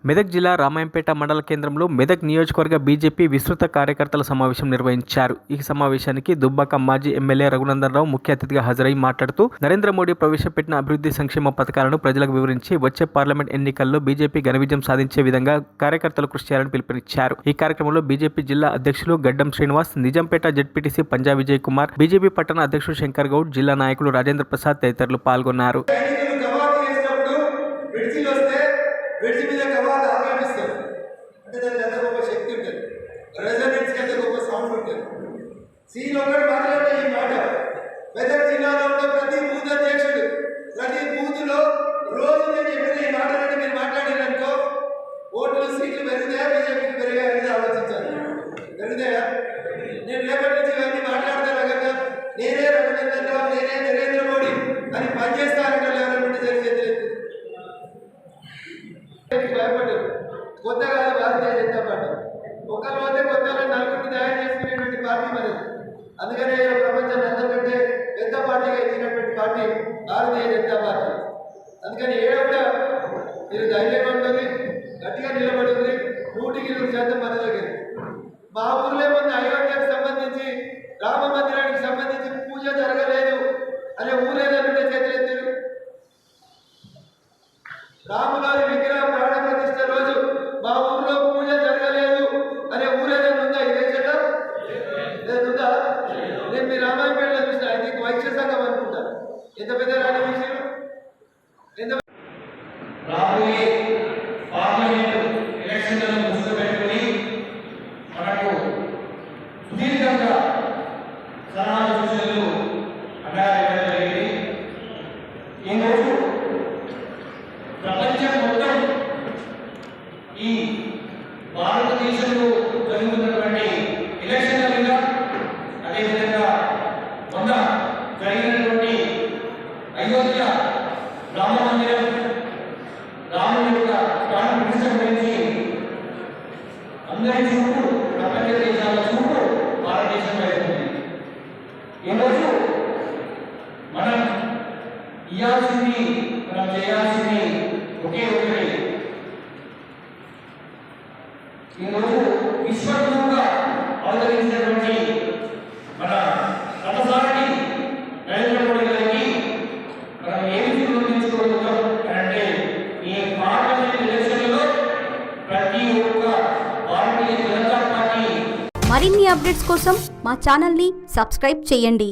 మెదక్ జిల్లా రామాయంపేట మండల కేంద్రంలో మెదక్ నియోజకవర్గ బీజేపీ విస్తృత కార్యకర్తల సమావేశం నిర్వహించారు. ఈ సమావేశానికి దుబ్బాక మాజీ ఎమ్మెల్యే రఘునందన్ రావు ముఖ్య అతిథిగా హాజరై మాట్లాడుతూ నరేంద్ర మోడీ ప్రవేశపెట్టిన అభివృద్ధి సంక్షేమ పథకాలను ప్రజలకు వివరించి వచ్చే పార్లమెంట్ ఎన్నికల్లో బీజేపీ ఘన విజయం సాధించే విధంగా కార్యకర్తలు కృషి చేయాలని పిలుపునిచ్చారు. ఈ కార్యక్రమంలో బీజేపీ జిల్లా అధ్యక్షులు గడ్డం శ్రీనివాస్, నిజాంపేట జెడ్పీటీసీ పంజా విజయ్ కుమార్, బీజేపీ పట్టణ అధ్యక్షుడు శంకర్ గౌడ్, జిల్లా నాయకులు రాజేంద్ర ప్రసాద్ తదితరులు పాల్గొన్నారు. బ్రిడ్జి మీద కవాత్ ఆక్రమిస్తారు అంటే దానికి ఎంత గొప్ప శక్తి ఉంటుంది, రెజనెన్స్కి ఎంత గొప్ప సౌండ్ ఉంటుంది. సీన్ ఒకటి మాట్లాడే ఈ మాట మెదక్ జిల్లాలో ఉన్న ప్రతి బూత్ అధ్యక్షుడు ప్రతి బూత్లో రోజు నేను చెప్పిన ఈ మాటలంటే మీరు మాట్లాడారనుకో ఓట్లు సీట్లు పెరుగుతాయా బీజేపీకి పెరిగాయా అనేది ఆలోచించాలి. పెరుగుతాయా? నేను రేపటి నుంచి ఇవన్నీ మాట్లాడతాను కదా, నేనే రఘునందన్ రావు, నేనే నరేంద్ర మోడీ అని పనిచేస్తానంటే ఎవరైనా జరిగేది భయపడ్డారు. కొత్తగా భారతీయ జనతా పార్టీ ఒకరు పోతే కొత్తగా నలుగురిని తయారు చేసుకునేటువంటి పార్టీ మరి. అందుకనే ప్రపంచం అంతకంటే పెద్ద పార్టీగా ఇచ్చినటువంటి పార్టీ భారతీయ జనతా పార్టీ. అందుకని కూడా మీరు ధైర్యంగా ఉంటుంది, గట్టిగా నిలబడుతుంది. 100% మన దగ్గర మా ఊర్లో ముందు అయోధ్యకు సంబంధించి రామ మందిరానికి సంబంధించి పూజ జరగలేదు అనే ఊరేదంటే చేతులెత్తారు. రాములారి విగ్రహ ప్రాణ ప్రతిష్ఠ రోజు మా ఊర్లో పూజ జరగలేదు అనే ఊరేదైనా ఉందా? ఈ దేశంలో లేదుందా? నేను మీ రామాయణపేటలో చూసిన ఇది వైశ్య సంఘం అనుకుంటా. ఎంత పెద్ద రాని విషయం. రాబోయే పార్లమెంటు ఎలక్షన్లను దృష్టిలో పెట్టుకుని మనకు సుదీర్ఘంగా సలహా సూచనలు అడ్డాయడం జరిగింది. ఈరోజు ప్రపంచం మొత్తం ఈ భారతదేశంలో జరుగుతున్నటువంటి ఎలక్షన్ల మీద, అదేవిధంగా మొన్న జరిగినటువంటి అయోధ్య రామ మందిరం రాముని యొక్క ప్రాణ ప్రతిష్ఠ గురించి అందరి చూపు, ప్రపంచ దేశాల చూపు భారతదేశం వెళ్తుంది. ఈరోజు మనం ఇయ్యాల్సింది, మనం చేయాల్సింది ఒకే ఒకటి. ఈరోజు విశ్వగురువుగా అవతరించినటువంటి మన రథసారథి నరేంద్ర మోడీ గారికి మనం ఏమి నిరూపించుకోగలుగుతాం అంటే ఈ పార్లమెంట్ ఎలక్షన్లలో ప్రతి ఒక్క భారతీయ జనతా పార్టీ. మరిన్ని అప్డేట్స్ కోసం మా ఛానల్ని సబ్స్క్రైబ్ చేయండి.